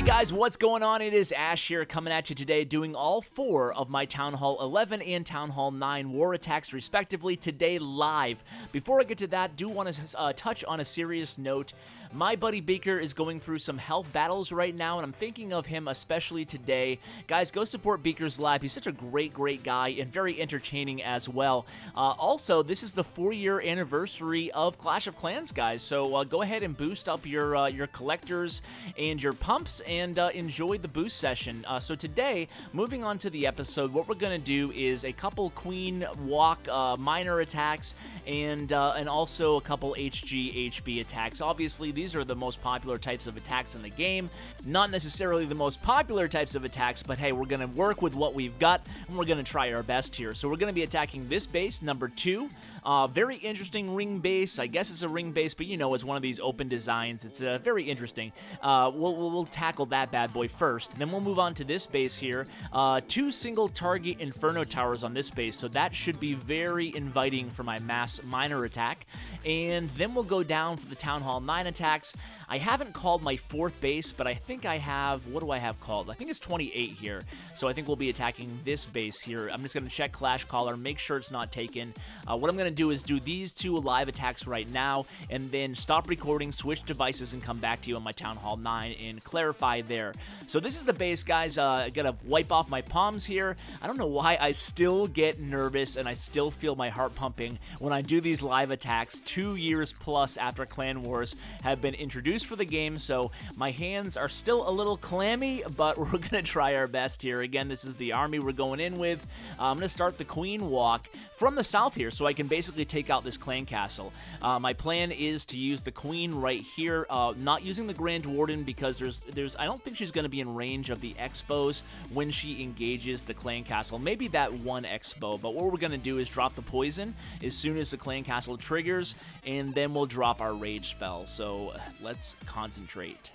Hey guys, what's going on? It is Ash here coming at you today doing all 4 of my Town Hall 11 and Town Hall 9 war attacks respectively today live. Before I get to that, do want to touch on a serious note. My buddy Beaker is going through some health battles right now, and I'm thinking of him especially today. Guys, go support Beaker's live. He's such a great guy and very entertaining as well. Also, this is the 4-year anniversary of Clash of Clans, guys, so go ahead and boost up your collectors and your pumps and enjoy the boost session. So today, moving on to the episode, what we're going to do is a couple Queen Walk minor attacks and also a couple HG-HB attacks. Obviously, these are the most popular types of attacks in the game. Not necessarily the most popular types of attacks, but hey, we're going to work with what we've got, and we're going to try our best here. So we're going to be attacking this base, number 2. Very interesting ring base. I guess it's a ring base, but you know, it's one of these open designs. It's very interesting. We'll tackle that bad boy first. Then we'll move on to this base here. 2 single target Inferno Towers on this base, so that should be very inviting for my mass minor attack. And then we'll go down for the Town Hall 9 attacks. I haven't called my 4th base, but I think I have, what do I have called? I think it's 28 here. So I think we'll be attacking this base here. I'm just going to check Clash Caller, make sure it's not taken. What I'm going to do is do these 2 live attacks right now, and then stop recording, switch devices, and come back to you on my Town Hall 9 and clarify there. So this is the base, guys. I gotta wipe off my palms here. I don't know why I still get nervous and I still feel my heart pumping when I do these live attacks 2 years plus after Clan Wars have been introduced for the game, so my hands are still a little clammy, but we're gonna try our best here. Again, this is the army we're going in with. I'm gonna start the Queen Walk from the south here, so I can basically take out this clan castle. My plan is to use the Queen right here, not using the Grand Warden because I don't think she's gonna be in range of the Expos when she engages the clan castle. Maybe that one Expo, but what we're gonna do is drop the poison as soon as the clan castle triggers, and then we'll drop our rage spell. So let's concentrate.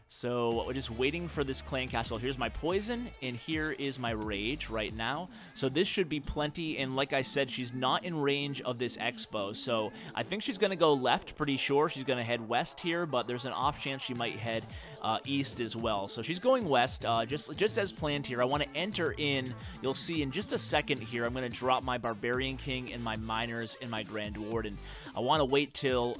So we're just waiting for this clan castle. Here's my poison, and here is my rage right now. So this should be plenty, and like I said, she's not in range of this Expo. So I think she's going to go left, pretty sure. She's going to head west here, but there's an off chance she might head east as well. So she's going west, just as planned here. I want to enter in. You'll see in just a second here, I'm going to drop my Barbarian King and my Miners and my Grand Warden. I want to wait till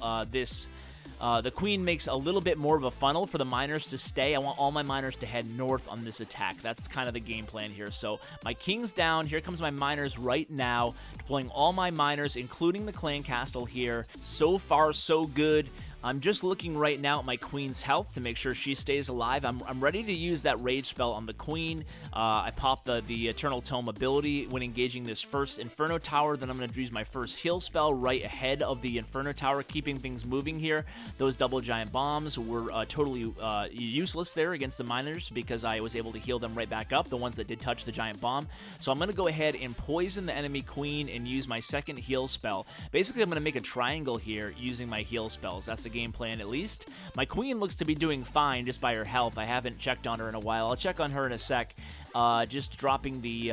the Queen makes a little bit more of a funnel for the miners to stay. I want all my miners to head north on this attack. That's kind of the game plan here. So my King's down. Here comes my miners right now, deploying all my miners, including the clan castle here. So far, so good. I'm just looking right now at my Queen's health to make sure she stays alive. I'm ready to use that rage spell on the Queen. I popped the Eternal Tome ability when engaging this first Inferno Tower. Then I'm going to use my first heal spell right ahead of the Inferno Tower, keeping things moving here. Those double giant bombs were totally useless there against the miners because I was able to heal them right back up, the ones that did touch the giant bomb. So I'm going to go ahead and poison the enemy Queen and use my second heal spell. Basically, I'm going to make a triangle here using my heal spells. That's the game plan, at least. My Queen looks to be doing fine just by her health. I haven't checked on her in a while. I'll check on her in a sec. Just dropping the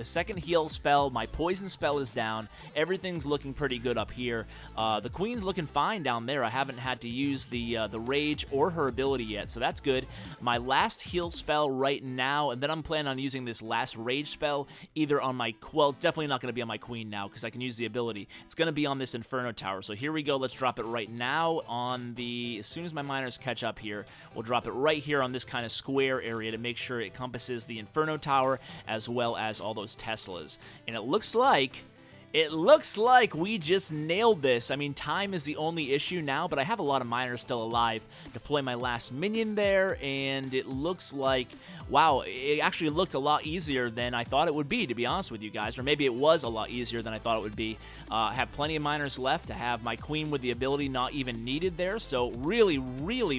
second heal spell. My poison spell is down. Everything's looking pretty good up here. The Queen's looking fine down there. I haven't had to use the rage or her ability yet, so that's good. My last heal spell right now, and then I'm planning on using this last rage spell either on my, well, it's definitely not going to be on my Queen now because I can use the ability. It's going to be on this Inferno Tower. So here we go. Let's drop it right now on the, as soon as my miners catch up here, we'll drop it right here on this kind of square area to make sure it encompasses the Inferno Tower as well as all those Teslas. And it looks like we just nailed this. I mean, time is the only issue now, but I have a lot of miners still alive. Deploy my last minion there, and it looks like, wow, it actually looked a lot easier than I thought it would be, to be honest with you guys. Or maybe it was a lot easier than I thought it would be. I have plenty of miners left. I have my Queen with the ability not even needed there, so really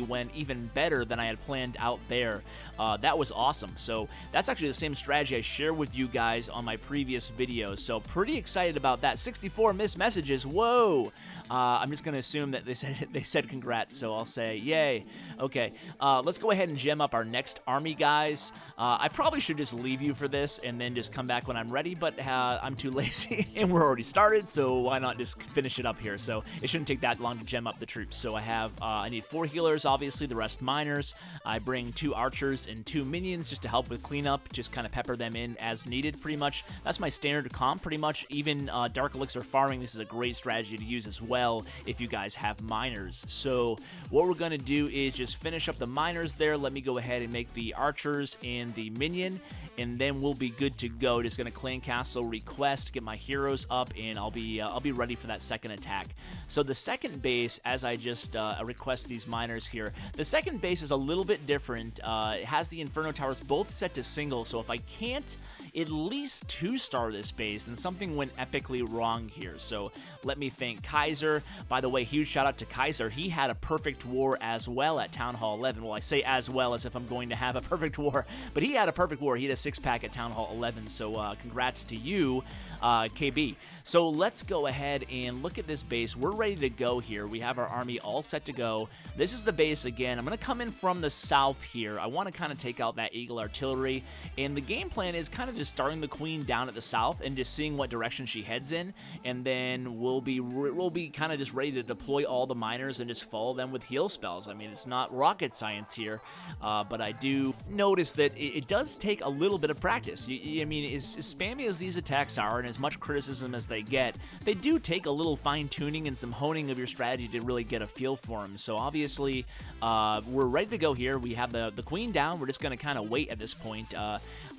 went even better than I had planned out there. That was awesome. So that's actually the same strategy I shared with you guys on my previous videos, so pretty excited about that. 64 missed messages. Whoa. I'm just going to assume that they said congrats, so I'll say yay. Okay, let's go ahead and gem up our next army, guys. base. I probably should just leave you for this and then just come back when I'm ready, but I'm too lazy and we're already started, so why not just finish it up here? So it shouldn't take that long to gem up the troops. So I need 4 healers, obviously, the rest miners. I bring 2 archers and 2 minions just to help with cleanup, just kind of pepper them in as needed pretty much. That's my standard comp pretty much. Even Dark Elixir farming, this is a great strategy to use as well if you guys have miners. So what we're going to do is just finish up the miners there. Let me go ahead and make the archers and the minion, and then we'll be good to go. Just gonna clan castle request, get my heroes up, and I'll be ready for that second attack. So the second base, as I just request these miners here, the second base is a little bit different. It has the Inferno Towers both set to single, so if I can't at least 2-star this base, then something went epically wrong here. So let me thank Kaiser. By the way, huge shout out to Kaiser. He had a perfect war as well at Town Hall 11. Well, I say as well as if I'm going to have a perfect war, but he had a perfect war. He had a 6-pack at Town Hall 11, so congrats to you, KB. So let's go ahead and look at this base. We're ready to go here. We have our army all set to go. This is the base again. I'm going to come in from the south here. I want to kind of take out that Eagle Artillery, and the game plan is kind of just starting the queen down at the south and just seeing what direction she heads in, and then we'll be kind of just ready to deploy all the miners and just follow them with heal spells. I mean, it's not rocket science here, but I do notice that it does take a little bit of practice. I mean, as spammy as these attacks are and as much criticism as they get, they do take a little fine-tuning and some honing of your strategy to really get a feel for them. So obviously, we're ready to go here. We have the queen down. We're just going to kind of wait at this point.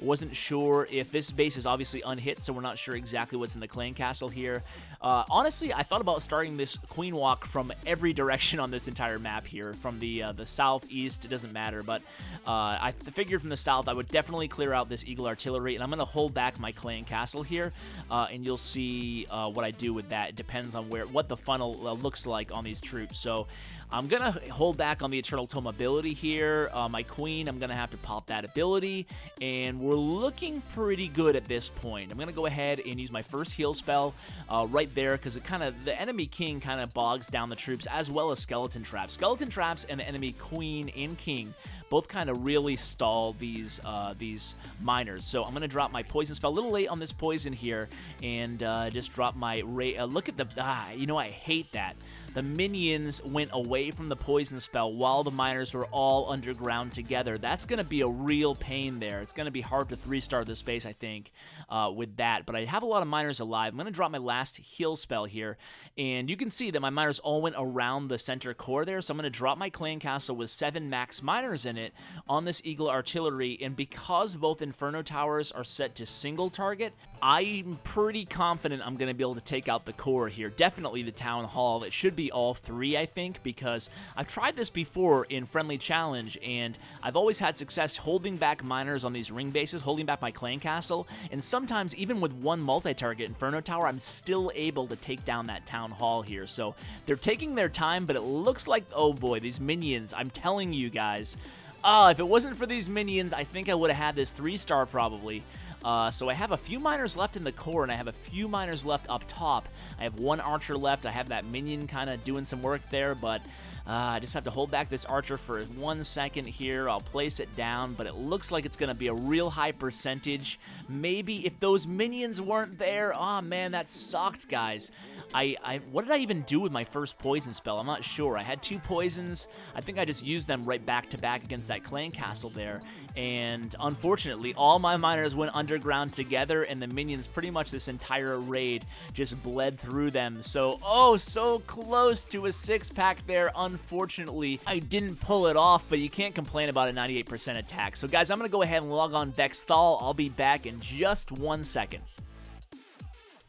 Wasn't sure if this base is obviously unhit, so we're not sure exactly what's in the clan castle here. Honestly, I thought about starting this queen walk from every direction on this entire map here, from the south, east, it doesn't matter, but I figured from the south I would definitely clear out this Eagle Artillery, and I'm going to hold back my clan castle here, and you'll see what I do with that. It depends on what the funnel looks like on these troops. So I'm going to hold back on the Eternal Tome ability here. My queen, I'm going to have to pop that ability, and we're looking pretty good at this point. I'm going to go ahead and use my first heal spell right there, because the enemy king kind of bogs down the troops, as well as skeleton traps. Skeleton traps and the enemy queen and king both kind of really stall these miners. So I'm going to drop my poison spell. A little late on this poison here, and just drop my look at the... you know, I hate that. The minions went away from the poison spell while the miners were all underground together. That's going to be a real pain there. It's going to be hard to 3-star this base, I think, with that. But I have a lot of miners alive. I'm going to drop my last heal spell here. And you can see that my miners all went around the center core there. So I'm going to drop my clan castle with 7 max miners in it on this Eagle Artillery. And because both Inferno Towers are set to single target, I'm pretty confident I'm going to be able to take out the core here. Definitely the Town Hall. It should be all 3, I think, because I've tried this before in Friendly Challenge, and I've always had success holding back miners on these ring bases, holding back my clan castle, and sometimes even with one multi-target Inferno Tower, I'm still able to take down that Town Hall here. So they're taking their time, but it looks like, oh boy, these minions, I'm telling you guys, if it wasn't for these minions, I think I would have had this 3-star probably. So I have a few miners left in the core, and I have a few miners left up top. I have 1 archer left. I have that minion kind of doing some work there, but I just have to hold back this archer for 1 second here. I'll place it down, but it looks like it's going to be a real high percentage. Maybe if those minions weren't there, oh man, that sucked, guys. What did I even do with my first poison spell? I'm not sure. I had 2 poisons. I think I just used them right back to back against that clan castle there. And unfortunately, all my miners went underground together, and the minions pretty much this entire raid just bled through them. So, so close to a 6-pack there. Unfortunately, I didn't pull it off, but you can't complain about a 98% attack. So guys, I'm going to go ahead and log on Vexthal. I'll be back in just 1 second.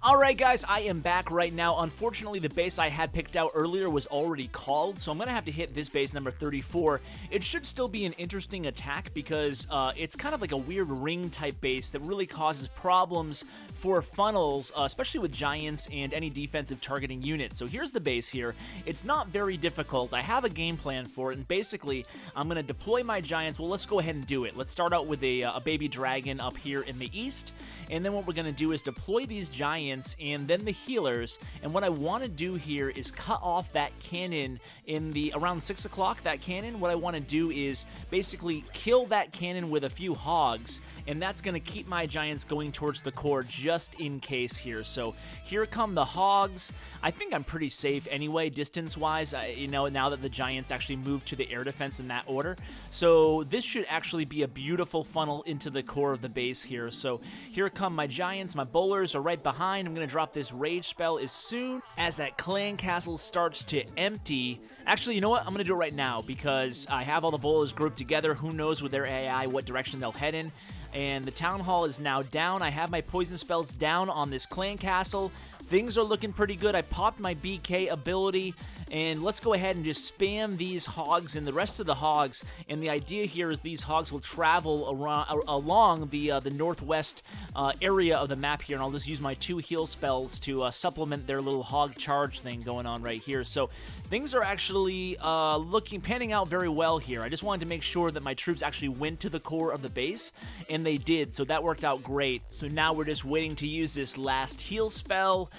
Alright guys, I am back right now. Unfortunately, the base I had picked out earlier was already called, so I'm going to have to hit this base number 34. It should still be an interesting attack because it's kind of like a weird ring-type base that really causes problems for funnels, especially with giants and any defensive targeting unit. So here's the base here. It's not very difficult. I have a game plan for it, and basically, I'm going to deploy my giants. Well, let's go ahead and do it. Let's start out with a baby dragon up here in the east, and then what we're going to do is deploy these giants giants and then the healers, and what I want to do here is cut off that cannon in the around 6 o'clock, that cannon. What I want to do is basically kill that cannon with a few hogs, and that's going to keep my giants going towards the core just in case here. So here come the hogs. I think I'm pretty safe anyway, distance-wise, you know, now that the giants actually moved to the air defense in that order. So this should actually be a beautiful funnel into the core of the base here. So here come my giants. My bowlers are right behind. I'm going to drop this rage spell as soon as that clan castle starts to empty. Actually, you know what? I'm going to do it right now because I have all the bowlers grouped together. Who knows with their AI what direction they'll head in. And the town hall is now down. I have my poison spells down on this clan castle. Things are looking pretty good. I popped my BK ability, and let's go ahead and just spam these hogs and the rest of the hogs. And the idea here is these hogs will travel around, along the northwest area of the map here, and I'll just use my 2 heal spells to supplement their little hog charge thing going on right here. So things are actually panning out very well here. I just wanted to make sure that my troops actually went to the core of the base, and they did, so that worked out great. So now we're just waiting to use this last heal spell.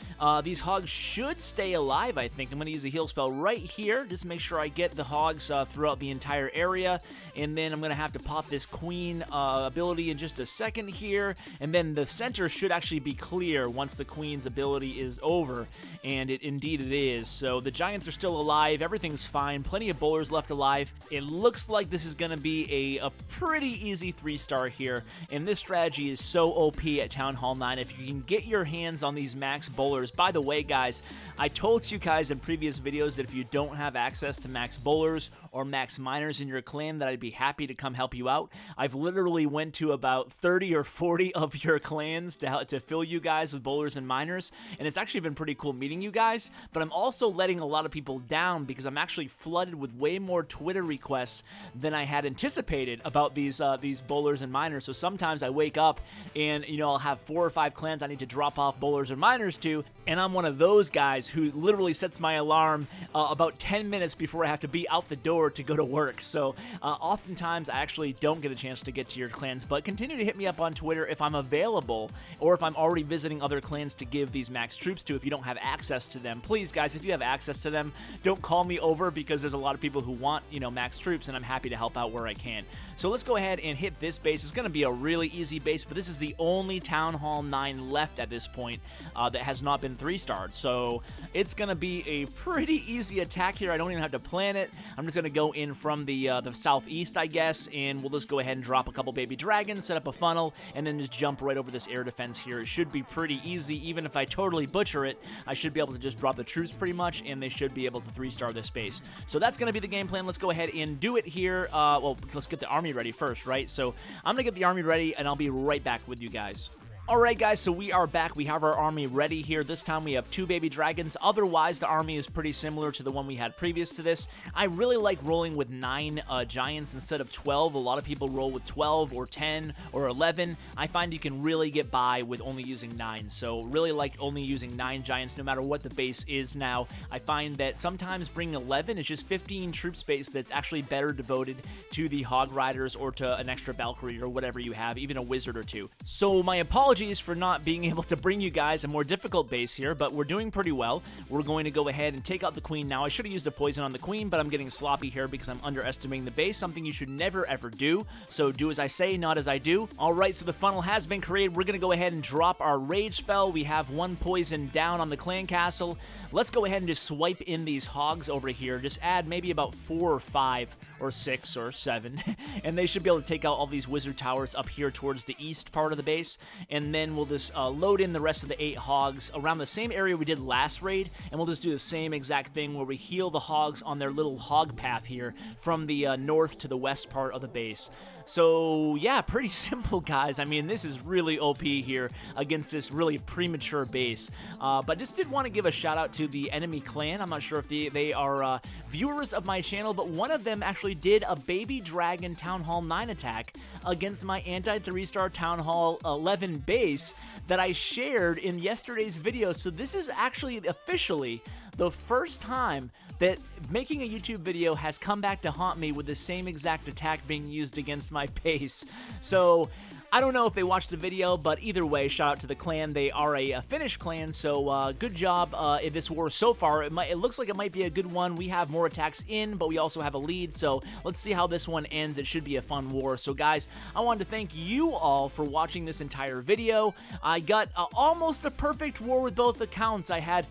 These hogs should stay alive, I think. I'm going to use a heal spell right here, just make sure I get the hogs throughout the entire area, and then I'm going to have to pop this queen ability in just a second here, and then the center should actually be clear once the queen's ability is over, and indeed it is. So the giants are still alive, everything's fine, plenty of bowlers left alive. It looks like this is going to be a pretty easy 3-star here, and this strategy is so OP at Town Hall 9. If you can get your hands on these max bowlers. By the way, guys, I told you guys in previous videos that if you don't have access to max bowlers or max miners in your clan, that I'd be happy to come help you out. I've literally went to about 30 or 40 of your clans to fill you guys with bowlers and miners, and it's actually been pretty cool meeting you guys, but I'm also letting a lot of people down because I'm actually flooded with way more Twitter requests than I had anticipated about these bowlers and miners. So sometimes I wake up and, you know, I'll have 4 or 5 clans I need to drop off bowlers or miners to, and I'm one of those guys who literally sets my alarm about 10 minutes before I have to be out the door to go to work. So oftentimes I actually don't get a chance to get to your clans, but continue to hit me up on Twitter if I'm available or if I'm already visiting other clans to give these max troops to if you don't have access to them. Please, guys, if you have access to them, don't call me over because there's a lot of people who want, you know, max troops, and I'm happy to help out where I can. So let's go ahead and hit this base. It's going to be a really easy base, but this is the only Town Hall 9 left at this point that has not been 3-starred. So it's going to be a pretty easy attack here. I don't even have to plan it. I'm just going to go in from the southeast, I guess, and we'll just go ahead and drop a couple baby dragons, set up a funnel, and then just jump right over this air defense here. It should be pretty easy. Even if I totally butcher it, I should be able to just drop the troops pretty much, and they should be able to 3-star this base. So that's going to be the game plan. Let's go ahead and do it here. Well, let's get the army ready first, right? So I'm going to get the army ready, and I'll be right back with you guys. Alright guys, so we are back. We have our army ready here. This time we have 2 baby dragons. Otherwise, the army is pretty similar to the one we had previous to this. I really like rolling with 9 giants instead of 12. A lot of people roll with 12 or 10 or 11. I find you can really get by with only using 9. So really like only using 9 giants no matter what the base is now. I find that sometimes bringing 11 is just 15 troop space that's actually better devoted to the hog riders or to an extra Valkyrie or whatever you have, even a wizard or 2. So my apologies for not being able to bring you guys a more difficult base here, but we're doing pretty well. We're going to go ahead and take out the queen now. I should have used a poison on the queen, but I'm getting sloppy here because I'm underestimating the base, something you should never ever do. So do as I say, not as I do. Alright, so the funnel has been created. We're going to go ahead and drop our rage spell. We have 1 poison down on the clan castle. Let's go ahead and just swipe in these hogs over here. Just add maybe about 4 or 5 or 6 or 7, and they should be able to take out all these wizard towers up here towards the east part of the base, and then we'll just load in the rest of the 8 hogs around the same area we did last raid, and we'll just do the same exact thing where we heal the hogs on their little hog path here from the north to the west part of the base. So yeah, pretty simple, guys. I mean, this is really OP here against this really premature base. But just did want to give a shout out to the enemy clan. I'm not sure if they are viewers of my channel, but one of them actually did a baby dragon Town Hall 9 attack against my anti-3-star Town Hall 11 base that I shared in yesterday's video. So this is actually officially the first time that making a YouTube video has come back to haunt me with the same exact attack being used against my base. So I don't know if they watched the video, but either way, shout out to the clan. They are a Finnish clan, so good job in this war so far. It looks like it might be a good one. We have more attacks in, but we also have a lead, so let's see how this one ends. It should be a fun war. So guys, I wanted to thank you all for watching this entire video. I got almost a perfect war with both accounts. I had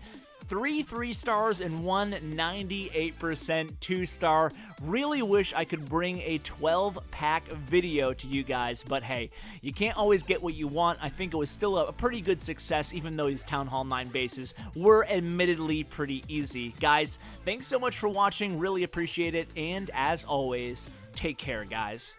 3 3-stars and 1 98% 2-star. Really wish I could bring a 12-pack video to you guys, but hey, you can't always get what you want. I think it was still a pretty good success, even though these Town Hall 9 bases were admittedly pretty easy. Guys, thanks so much for watching. Really appreciate it, and as always, take care, guys.